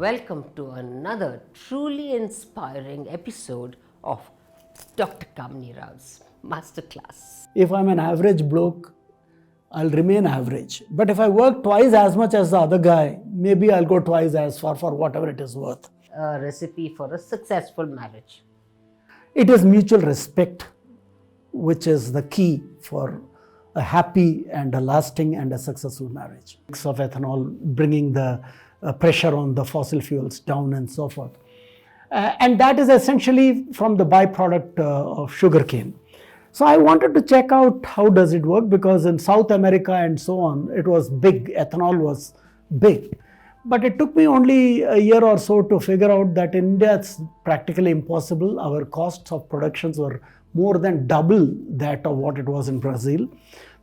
welcome to another truly inspiring episode of Dr. Kamini Rao's Masterclass. If I'm an average bloke, I'll remain average. But if I work twice as much as the other guy, maybe I'll go twice as far for whatever it is worth. A recipe for a successful marriage. It is mutual respect, which is the key for a happy and a lasting and a successful marriage. Mix of ethanol, bringing the pressure on the fossil fuels down and so forth. And that is essentially from the byproduct of sugarcane. So I wanted to check out how does it work, because in South America and so on, it was big, ethanol was big. But it took me only a year or so to figure out that in India it's practically impossible. Our costs of productions were more than double that of what it was in Brazil.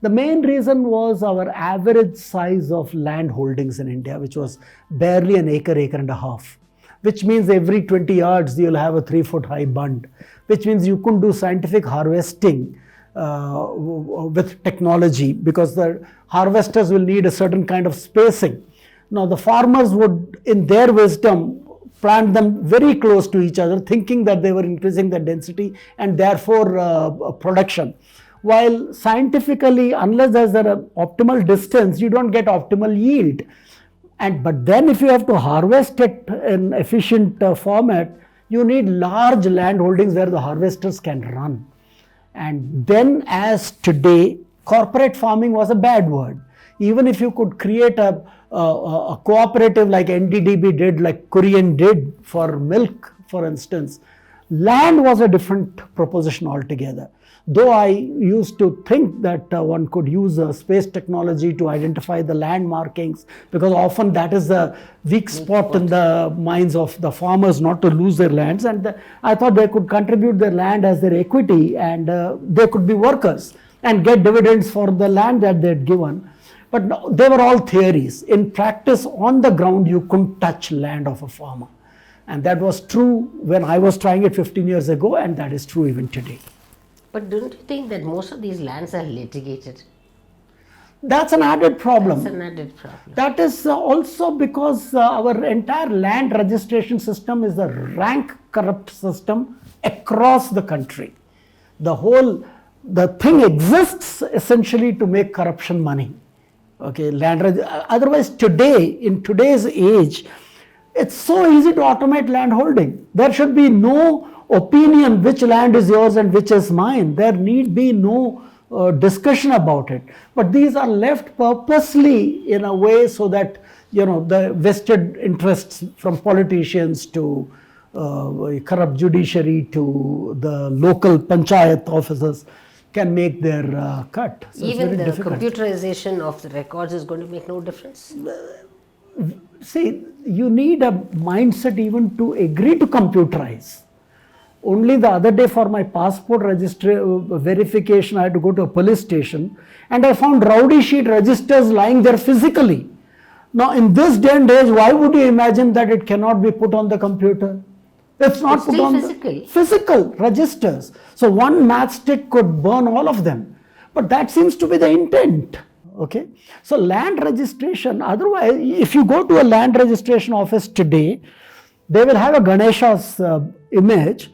The main reason was our average size of land holdings in India, which was barely an acre, acre and a half, which means every 20 yards you'll have a 3-foot high bund, which means you couldn't do scientific harvesting with technology, because the harvesters will need a certain kind of spacing. Now the farmers would, in their wisdom, plant them very close to each other, thinking that they were increasing the density and therefore production. While scientifically, unless there's an optimal distance, you don't get optimal yield. But then if you have to harvest it in efficient format, you need large land holdings where the harvesters can run. And then, as today, corporate farming was a bad word. Even if you could create a cooperative like NDDB did, like Korean did for milk, for instance, land was a different proposition altogether. Though I used to think that one could use space technology to identify the land markings, because often that is the weak spot in the minds of the farmers, not to lose their lands. And I thought they could contribute their land as their equity, and they could be workers and get dividends for the land that they had given. But no, they were all theories. In practice, on the ground, you couldn't touch land of a farmer. And that was true when I was trying it 15 years ago, and that is true even today. But don't you think that most of these lands are litigated? That's an added problem. That's an added problem. That is also because our entire land registration system is a rank corrupt system across the country. The thing exists essentially to make corruption money. Okay, otherwise today, in today's age, it's so easy to automate land holding. There should be no opinion which land is yours and which is mine. There need be no discussion about it. But these are left purposely in a way so that, the vested interests from politicians to corrupt judiciary to the local panchayat officers can make their cut. So even the computerization of the records is going to make no difference? See, you need a mindset even to agree to computerize. Only the other day for my passport verification, I had to go to a police station, and I found rowdy sheet registers lying there physically. Now, in this day and age, why would you imagine that it cannot be put on the computer? It's not put on physical. Physical registers. So one matchstick could burn all of them. But that seems to be the intent. Okay. So land registration, otherwise, if you go to a land registration office today, they will have a Ganesha's image.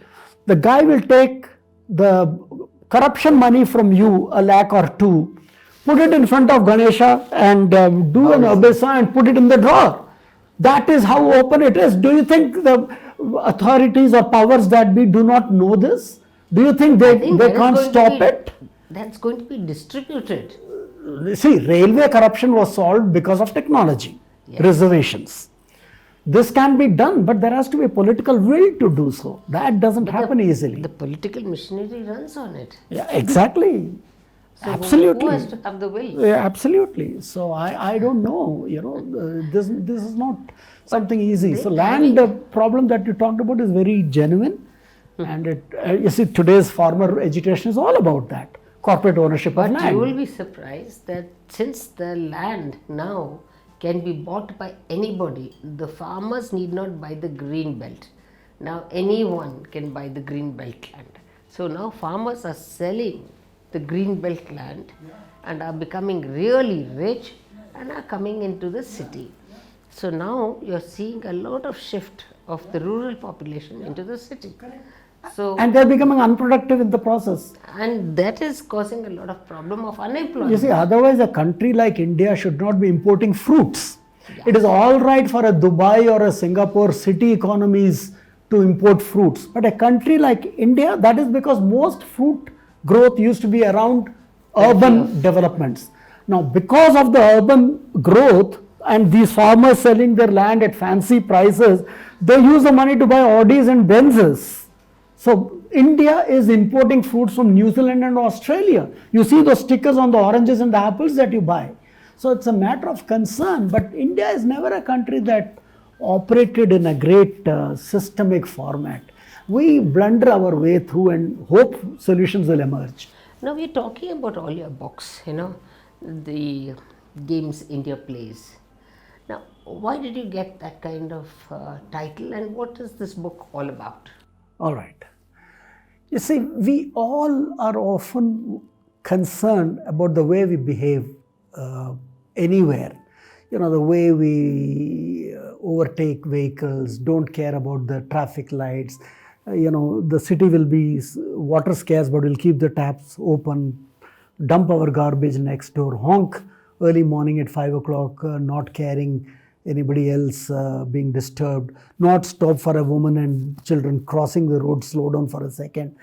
The guy will take the corruption money from you, 1 lakh or 2, put it in front of Ganesha and do an obesa and put it in the drawer. That is how open it is. Do you think the authorities or powers that be do not know this? Do you think they can't stop it? That's going to be distributed. See, railway corruption was solved because of technology, reservations. This can be done, but there has to be a political will to do so. That doesn't happen easily. The political machinery runs on it. Yeah, exactly. So absolutely. Who has to have the will? Yeah, absolutely. So I don't know. This is not something easy. So land problem that you talked about is very genuine, and you see today's farmer education is all about that. Corporate ownership of land. But you will be surprised that since the land now can be bought by anybody, the farmers need not buy the green belt. Now anyone can buy the green belt land. So now farmers are selling the green belt land and are becoming really rich and are coming into the city. So now you're seeing a lot of shift of the rural population into the city. So And they're becoming unproductive in the process. and that is causing a lot of problem of unemployment. You see, otherwise a country like India should not be importing fruits. It is all right for a Dubai or a Singapore city economies to import fruits. But a country like India, that is because most fruit growth used to be around urban developments. Now, because of the urban growth and these farmers selling their land at fancy prices, they use the money to buy Audis and Benzes. So India is importing fruits from New Zealand and Australia. You see those stickers on the oranges and the apples that you buy. So it's a matter of concern, but India is never a country that operated in a great systemic format. We blunder our way through and hope solutions will emerge. Now we're talking about all your books, the games India plays. Now, why did you get that kind of title, and what is this book all about? All right. You see, we all are often concerned about the way we behave anywhere. The way we overtake vehicles, don't care about the traffic lights. The city will be water scarce, but we'll keep the taps open, dump our garbage next door, honk early morning at 5 o'clock, not caring anybody else being disturbed, not stop for a woman and children crossing the road, slow down for a second.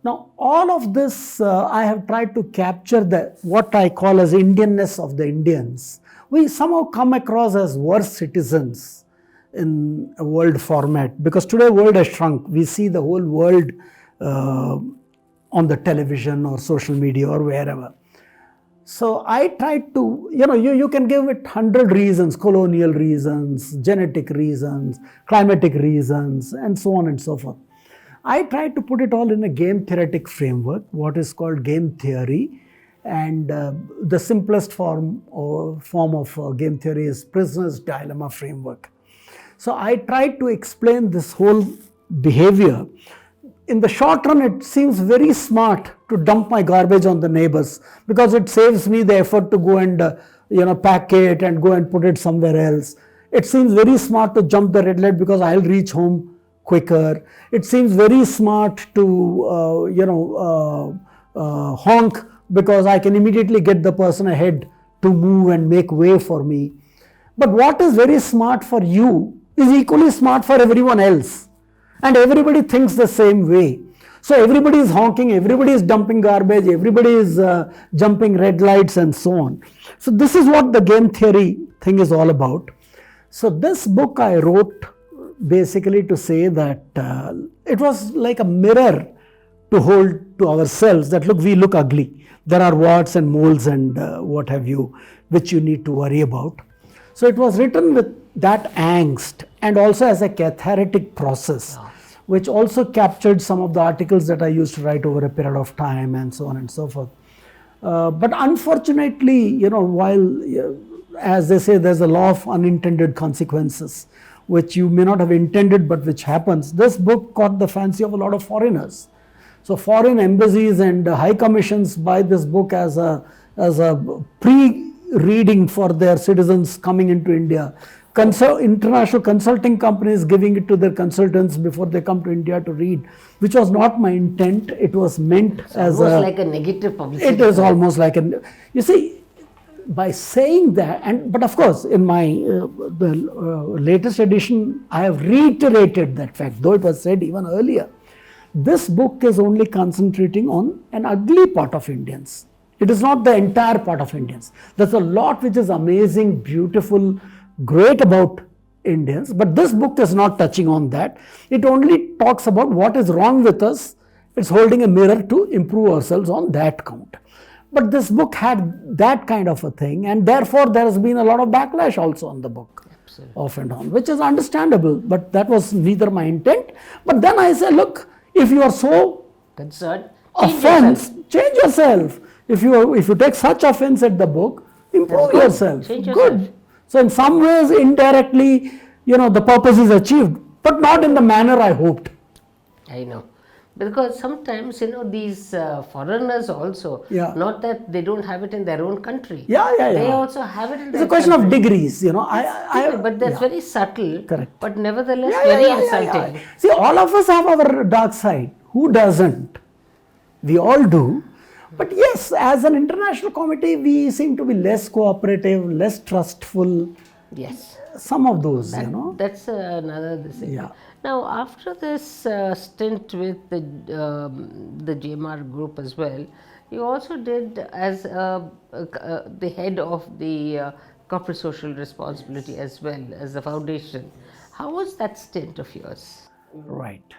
Now, all of this, I have tried to capture what I call as Indianness of the Indians. We somehow come across as worse citizens in a world format, because today world has shrunk. We see the whole world on the television or social media or wherever. So I tried to, you can give it 100 reasons, colonial reasons, genetic reasons, climatic reasons, and so on and so forth. I tried to put it all in a game theoretic framework, what is called game theory. And the simplest form of game theory is prisoner's dilemma framework. So I tried to explain this whole behavior. In the short run, it seems very smart to dump my garbage on the neighbors, because it saves me the effort to go and pack it and go and put it somewhere else. It seems very smart to jump the red light because I'll reach home quicker. It seems very smart to honk because I can immediately get the person ahead to move and make way for me. But what is very smart for you is equally smart for everyone else. And everybody thinks the same way. So everybody is honking, everybody is dumping garbage, everybody is jumping red lights and so on. So this is what the game theory thing is all about. So this book I wrote basically to say that it was like a mirror to hold to ourselves, that look, we look ugly. There are warts and moles and what have you, which you need to worry about. So it was written with that angst and also as a cathartic process, which also captured some of the articles that I used to write over a period of time and so on and so forth. But unfortunately, while, as they say, there's a law of unintended consequences, which you may not have intended, but which happens. This book caught the fancy of a lot of foreigners. So foreign embassies and high commissions buy this book as a pre-reading for their citizens coming into India. International consulting companies giving it to their consultants before they come to India to read, which was not my intent. It was meant as almost like a negative publicity. It is almost like you see, by saying that, but of course, in my latest edition, I have reiterated that fact, though it was said even earlier. This book is only concentrating on an ugly part of Indians. It is not the entire part of Indians. There's a lot which is amazing, beautiful, great about Indians, but this book is not touching on that. It only talks about what is wrong with us. It's holding a mirror to improve ourselves on that count. But this book had that kind of a thing, and therefore there has been a lot of backlash also on the book. Absolutely. Off and on, which is understandable, but that was neither my intent. But then I say, look, if you are so concerned, change yourself. If you take such offense at the book, improve yourself. Change yourself. Good. So in some ways, indirectly, the purpose is achieved, but not in the manner I hoped. I know. Because sometimes, these foreigners also, Yeah. not that they don't have it in their own country. Yeah, yeah, They yeah. also have it in It's their a question of country. degrees, But that's yeah. very subtle. Correct. But nevertheless, Yeah, very yeah, yeah, yeah, insulting. yeah. See, all of us have our dark side. Who doesn't? We all do. But yes, as an international committee, we seem to be less cooperative, less trustful. Yes. Some of those, That's another thing. Yeah. Now, after this stint with the JMR group as well, you also did as the head of the corporate social responsibility as well as the foundation. How was that stint of yours? Right.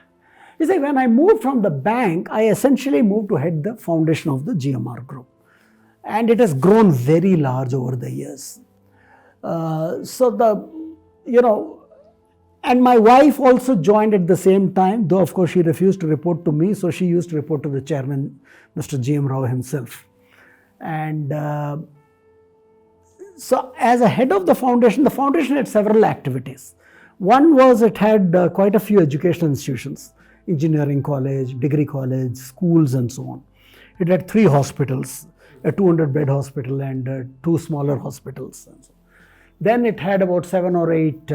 You see, when I moved from the bank, I essentially moved to head the foundation of the GMR group. And it has grown very large over the years. And my wife also joined at the same time, though of course she refused to report to me, so she used to report to the chairman, Mr. G.M. Rao himself. And so as a head of the foundation had several activities. One was it had quite a few educational institutions, engineering college, degree college, schools and so on. It had 3 hospitals, a 200-bed hospital and 2 smaller hospitals. And so. Then it had about 7 or 8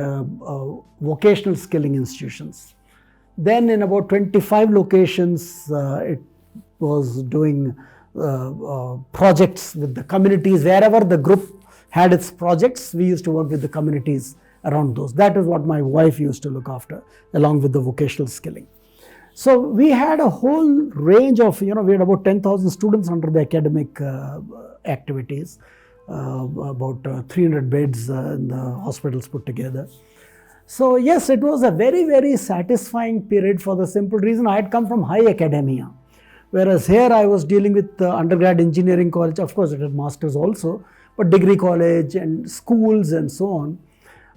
vocational skilling institutions. Then in about 25 locations, it was doing projects with the communities. Wherever the group had its projects, we used to work with the communities around those. That is what my wife used to look after, along with the vocational skilling. So we had a whole range of, we had about 10,000 students under the academic activities. About 300 beds in the hospitals put together. So yes, it was a very, very satisfying period for the simple reason I had come from high academia. Whereas here I was dealing with undergrad engineering college, of course it had masters also, but degree college and schools and so on.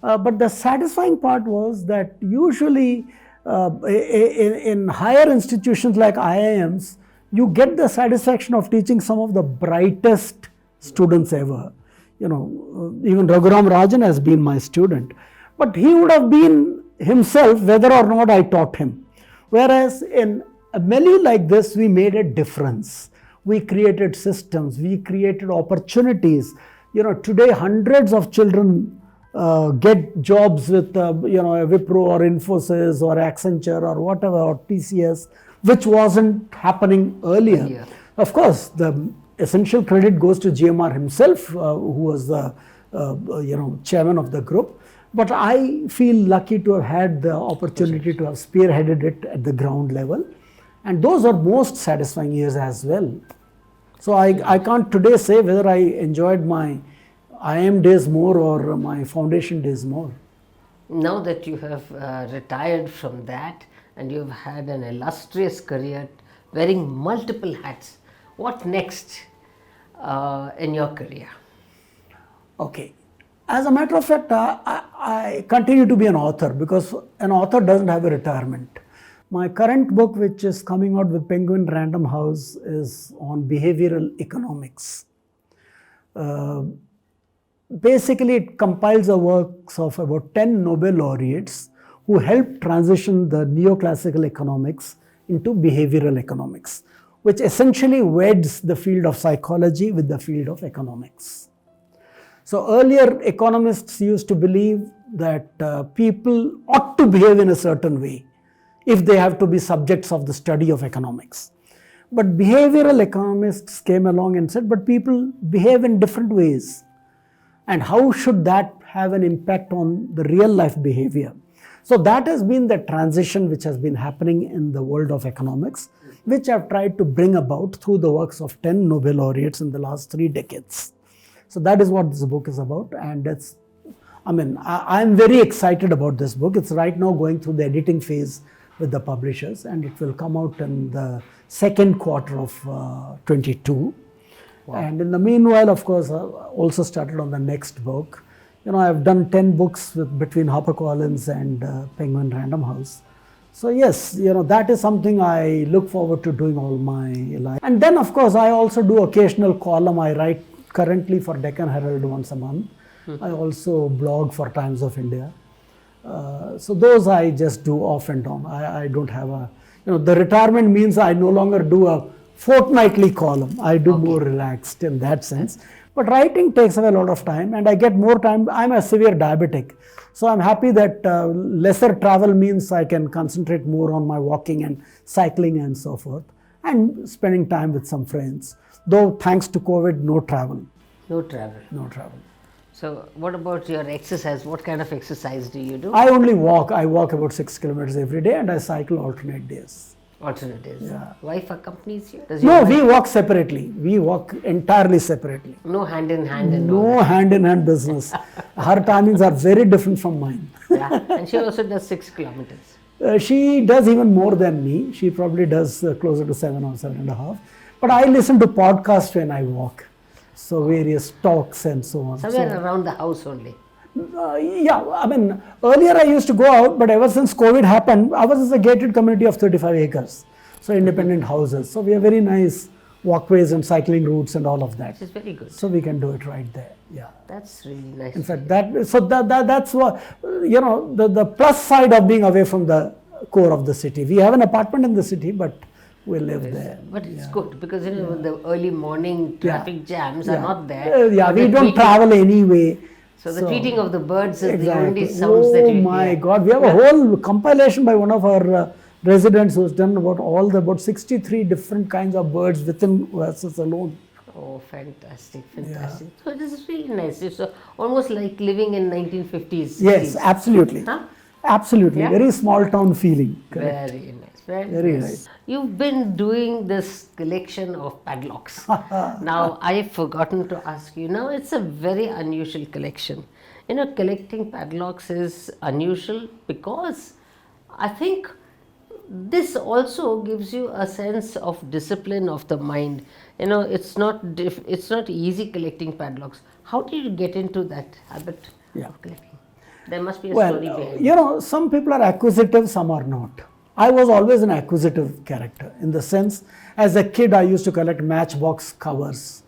But the satisfying part was that usually in higher institutions like IIMs, you get the satisfaction of teaching some of the brightest students ever. Even Raghuram Rajan has been my student. But he would have been himself whether or not I taught him. Whereas in a milieu like this, we made a difference. We created systems, we created opportunities. Today hundreds of children get jobs with Wipro or Infosys or Accenture or whatever, or TCS, which wasn't happening earlier. Of course, the essential credit goes to GMR himself, who was the chairman of the group. But I feel lucky to have had the opportunity to have spearheaded it at the ground level. And those are most satisfying years as well. So I can't today say whether I enjoyed my IIM days more or my foundation days more. Now that you have retired from that and you've had an illustrious career wearing multiple hats, what next in your career? Okay. As a matter of fact, I continue to be an author because an author doesn't have a retirement. My current book, which is coming out with Penguin Random House, is on behavioral economics. Basically, it compiles the works of about 10 Nobel laureates who helped transition the neoclassical economics into behavioral economics, which essentially weds the field of psychology with the field of economics. So earlier economists used to believe that people ought to behave in a certain way if they have to be subjects of the study of economics. But behavioral economists came along and said, but people behave in different ways. And how should that have an impact on the real life behavior? So that has been the transition which has been happening in the world of economics, which I've tried to bring about through the works of 10 Nobel laureates in the last 3 decades. So that is what this book is about, and I'm very excited about this book. It's right now going through the editing phase with the publishers, and it will come out in the second quarter of 22. Wow. And in the meanwhile, of course, I also started on the next book. I've done 10 books between HarperCollins and Penguin Random House. So yes, that is something I look forward to doing all my life. And then, of course, I also do occasional column. I write currently for Deccan Herald once a month. I also blog for Times of India. So those I just do off and on. I don't have a, The retirement means I no longer do a fortnightly column. I do more relaxed in that sense. But writing takes away a lot of time, and I get more time. I'm a severe diabetic, so I'm happy that lesser travel means I can concentrate more on my walking and cycling and so forth, and spending time with some friends. Though thanks to COVID, no travel. No travel. No travel. So what about your exercise? What kind of exercise do you do? I only walk. I walk about 6 kilometers every day, and I cycle alternate days. Alternate days. Yeah. Wife accompanies you? No, we walk separately. We walk entirely separately. No hand in hand and No hand in hand business. Her timings are very different from mine. Yeah, and she also does 6 kilometers. She does even more than me. She probably does closer to 7 or 7.5. But I listen to podcasts when I walk. So various talks and so on. Somewhere around the house only. Yeah, I mean, earlier I used to go out, but ever since COVID happened, ours is a gated community of 35 acres. So independent houses. So we have very nice walkways and cycling routes and all of that. Which is very good. So we can do it right there. Yeah. That's really nice. In fact, that's what, the plus side of being away from the core of the city. We have an apartment in the city, but we live there. But it's good because the early morning traffic jams are not there. We don't travel anyway. So the tweeting of the birds is the Exactly. only sounds that you hear. Oh my God, we have a whole compilation by one of our residents who's done about 63 different kinds of birds within verses alone. Oh, fantastic. So this is really nice. It's almost like living in 1950s. Yes, absolutely. Huh? Absolutely. Yeah? Very small town feeling. Correct. Very nice. Very nice. You've been doing this collection of padlocks. Now, I've forgotten to ask you. Now, it's a very unusual collection. Collecting padlocks is unusual because I think this also gives you a sense of discipline of the mind. It's not easy collecting padlocks. How did you get into that habit of collecting? There must be a story behind it. Some people are acquisitive, some are not. I was always an acquisitive character in the sense, as a kid, I used to collect matchbox covers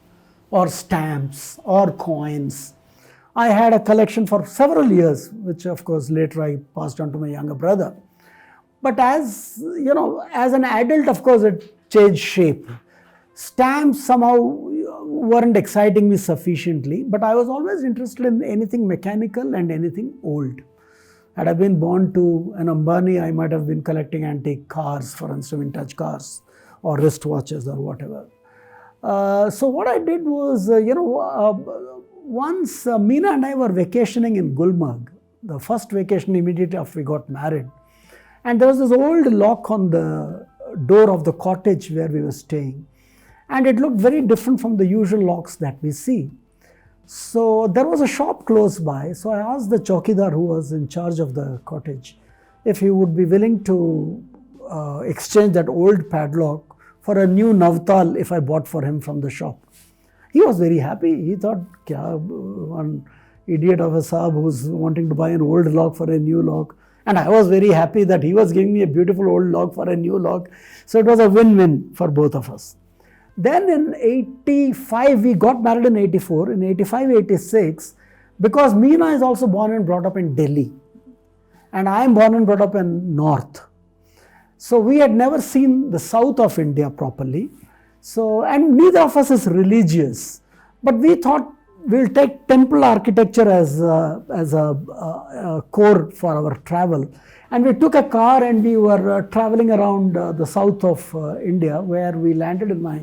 or stamps or coins. I had a collection for several years, which of course later I passed on to my younger brother. But as an adult, of course, it changed shape. Stamps somehow weren't exciting me sufficiently, but I was always interested in anything mechanical and anything old. Had I been born to an Ambani, I might have been collecting antique cars, for instance, vintage cars or wristwatches or whatever. So what I did was, once Meena and I were vacationing in Gulmarg, the first vacation immediately after we got married. And there was this old lock on the door of the cottage where we were staying. And it looked very different from the usual locks that we see. So there was a shop close by. So I asked the chowkidar who was in charge of the cottage if he would be willing to exchange that old padlock for a new navtal if I bought for him from the shop. He was very happy. He thought, one idiot of a saab who's wanting to buy an old lock for a new lock. And I was very happy that he was giving me a beautiful old lock for a new lock. So it was a win-win for both of us. Then in 85, we got married in 84. In 85, 86, because Meena is also born and brought up in Delhi. And I am born and brought up in North. So we had never seen the south of India properly. So, and neither of us is religious. But we thought we'll take temple architecture as a core for our travel. And we took a car and we were traveling around the south of India, where we landed in my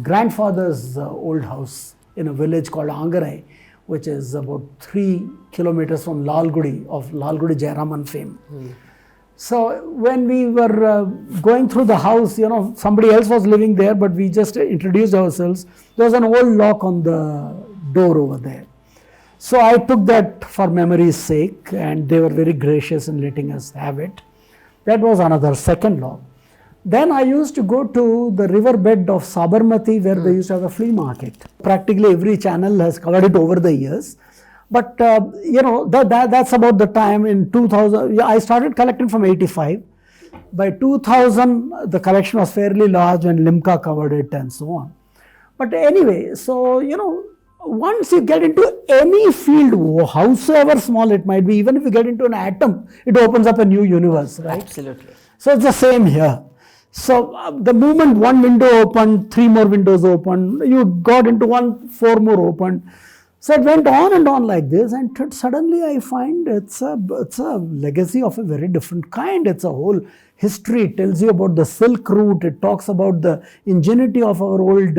grandfather's old house in a village called Angarai, which is about 3 kilometers from Lalgudi, of Lalgudi Jayaraman fame. So when we were going through the house, somebody else was living there, but we just introduced ourselves. There was an old lock on the door over there. So I took that for memory's sake, and they were very gracious in letting us have it. That was another second lock. Then I used to go to the riverbed of Sabarmati, where they used to have a flea market. Practically every channel has covered it over the years. But, that's about the time in 2000. I started collecting from 85. By 2000, the collection was fairly large when Limca covered it and so on. But anyway, so, once you get into any field, howsoever small it might be, even if you get into an atom, it opens up a new universe, right? Absolutely. So it's the same here. So the moment one window opened, 3 more windows opened, you got into one, 4 more opened. So it went on and on like this, and suddenly I find it's a legacy of a very different kind. It's a whole history. It tells you about the Silk Route. It talks about the ingenuity of our old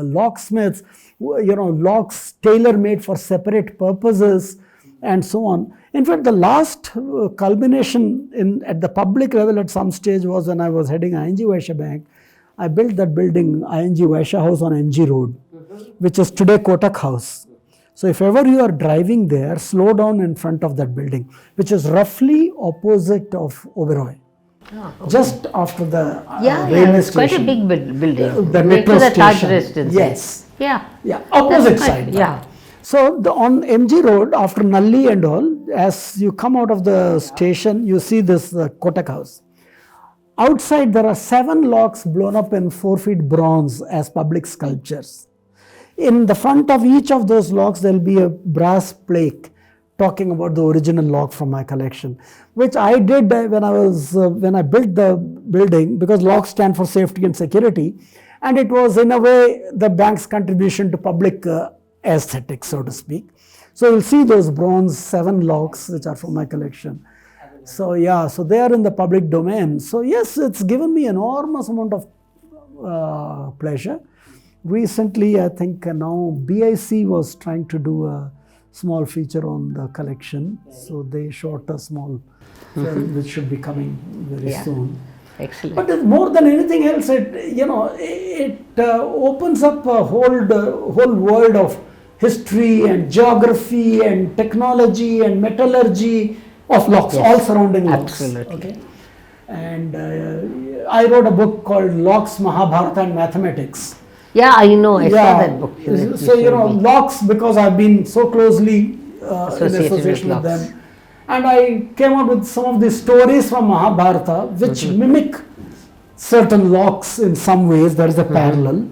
locksmiths, locks tailor-made for separate purposes, and so on. In fact, the last culmination at the public level at some stage was when I was heading ING Vysya Bank. I built that building, ING Vysya House on MG Road, which is today Kotak House. So if ever you are driving there, slow down in front of that building, which is roughly opposite of Oberoi. Oh, okay. Just after the railway it's station. Quite a big building. The metro station. Distance. Yes. Yeah. Opposite side. Yeah. So on MG Road, after Nalli and all, as you come out of the station, you see this Kotak House. Outside, there are 7 locks blown up in 4 feet bronze as public sculptures. In the front of each of those locks, there will be a brass plaque talking about the original lock from my collection, which I did when I built the building, because locks stand for safety and security, and it was in a way the bank's contribution to public aesthetics, so to speak. So you'll see those bronze 7 locks which are from my collection. So so they are in the public domain. So yes, it's given me enormous amount of pleasure. Recently, I think now BIC was trying to do a small feature on the collection. So they shot a small film which should be coming very soon. Excellent. But more than anything else, it opens up a whole world of history and geography and technology and metallurgy of locks, all surrounding locks. Absolutely. Okay? And I wrote a book called Locks, Mahabharata and Mathematics. Yeah, I know. I saw that book. So, locks, because I've been so closely in association with them. And I came out with some of the stories from Mahabharata which mimic certain locks in some ways. There is a parallel.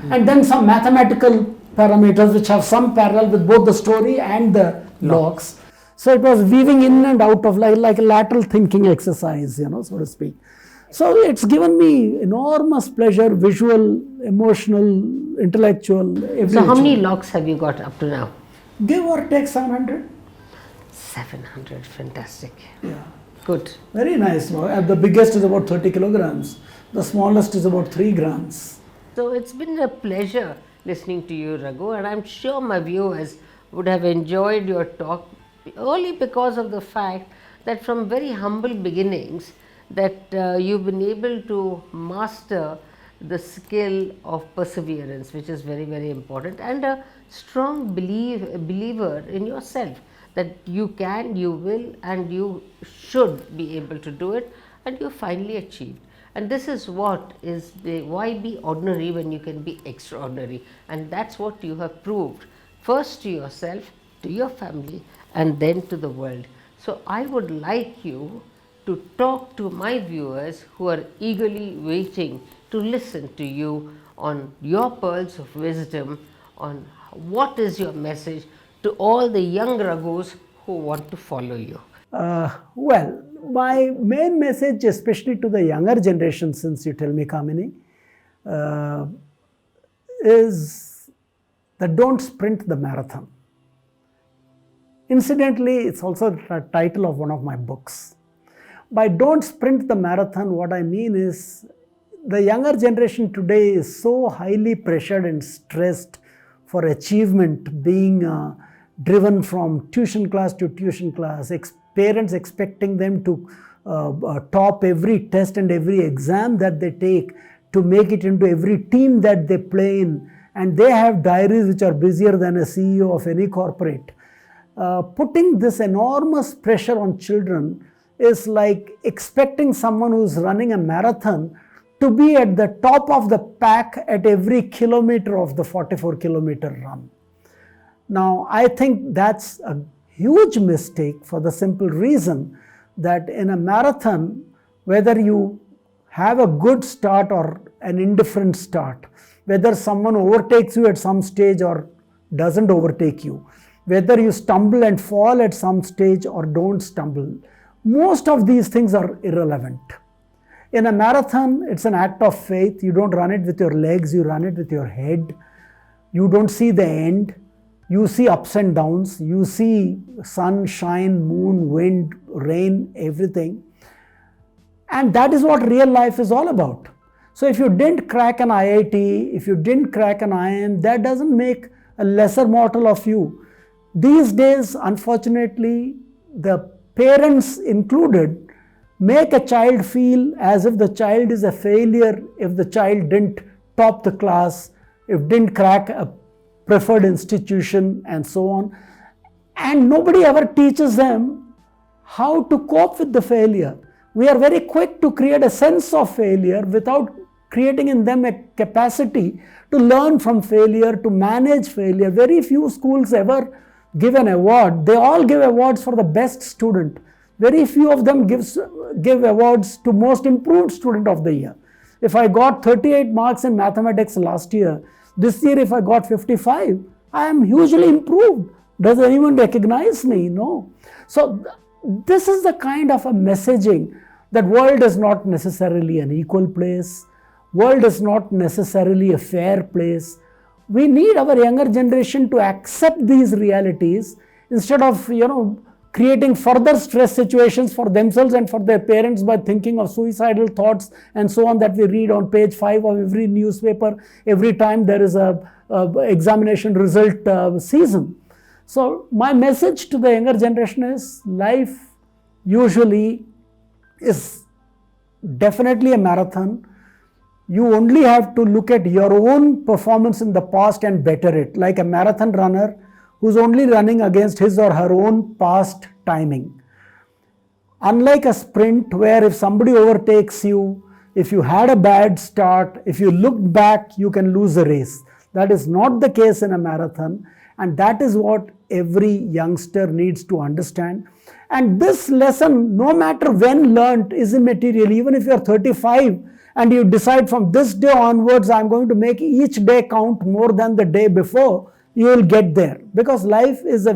And then some mathematical parameters which have some parallel with both the story and the locks. So it was weaving in and out of like a lateral thinking exercise, so to speak. So it's given me enormous pleasure, visual, emotional, intellectual, everything. So how many locks have you got up to now? Give or take 700. 700, fantastic. Yeah. Good. Very nice. The biggest is about 30 kilograms. The smallest is about 3 grams. So it's been a pleasure listening to you, Raghu, and I'm sure my viewers would have enjoyed your talk only because of the fact that from very humble beginnings that you've been able to master the skill of perseverance, which is very, very important, and a strong believer in yourself that you can, you will, and you should be able to do it, and you finally achieved. And this is what is why be ordinary when you can be extraordinary, and that's what you have proved, first to yourself, to your family, and then to the world. So I would like you to talk to my viewers who are eagerly waiting to listen to you on your pearls of wisdom, on what is your message to all the young Raghus who want to follow you. Well, my main message, especially to the younger generation, since you tell me, Kamini, is that don't sprint the marathon. Incidentally, it's also the title of one of my books. By don't sprint the marathon, what I mean is the younger generation today is so highly pressured and stressed for achievement, being driven from tuition class to tuition class, parents expecting them to top every test and every exam that they take, to make it into every team that they play in, and they have diaries which are busier than a CEO of any corporate. Putting this enormous pressure on children is like expecting someone who's running a marathon to be at the top of the pack at every kilometer of the 44-kilometer run. Now, I think that's a huge mistake for the simple reason that in a marathon, whether you have a good start or an indifferent start, whether someone overtakes you at some stage or doesn't overtake you, whether you stumble and fall at some stage or don't stumble, most of these things are irrelevant. In a marathon, it's an act of faith. You don't run it with your legs, you run it with your head. You don't see the end. You see ups and downs. You see sun, shine, moon, wind, rain, everything. And that is what real life is all about. So if you didn't crack an IIT, if you didn't crack an IIM, that doesn't make a lesser mortal of you. These days, unfortunately, the parents included make a child feel as if the child is a failure if the child didn't top the class, if didn't crack a preferred institution and so on. And nobody ever teaches them how to cope with the failure. We are very quick to create a sense of failure without creating in them a capacity to learn from failure, to manage failure. Very few schools ever give an award. They all give awards for the best student. Very few of them give awards to most improved student of the year. If I got 38 marks in mathematics last year, this year if I got 55, I am hugely improved. Does anyone recognize me? No. So this is the kind of a messaging that world is not necessarily an equal place. World is not necessarily a fair place. We need our younger generation to accept these realities instead of, creating further stress situations for themselves and for their parents by thinking of suicidal thoughts and so on that we read on page 5 of every newspaper every time there is a examination result season. So my message to the younger generation is life usually is definitely a marathon. You only have to look at your own performance in the past and better it, like a marathon runner who's only running against his or her own past timing. Unlike a sprint where if somebody overtakes you, if you had a bad start, if you looked back, you can lose a race. That is not the case in a marathon, and that is what every youngster needs to understand. And this lesson, no matter when learnt, is immaterial. Even if you are 35 and you decide from this day onwards, I'm going to make each day count more than the day before, you will get there, because life is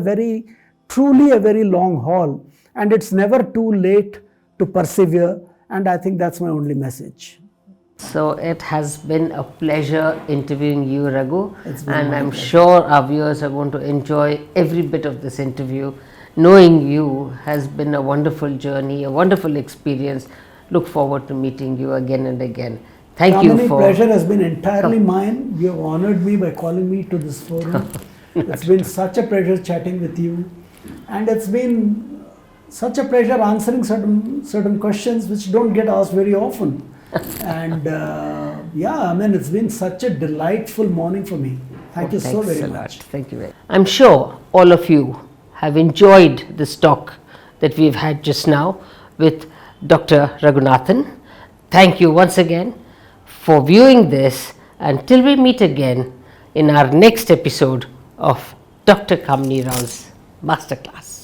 truly a very long haul, and it's never too late to persevere, and I think that's my only message. So it has been a pleasure interviewing you, Raghu, and I'm sure our viewers are going to enjoy every bit of this interview. Knowing you has been a wonderful journey, a wonderful experience. Look forward to meeting you again and again. Thank you for... pleasure has been entirely mine. You have honored me by calling me to this forum. It's been such a pleasure chatting with you, and it's been such a pleasure answering certain questions which don't get asked very often. And it's been such a delightful morning for me. Thank you so very much. Thank you very much. I'm sure all of you have enjoyed this talk that we've had just now with Dr. Raghunathan. Thank you once again for viewing this, and till we meet again in our next episode of Dr. Kamini Rao's Masterclass.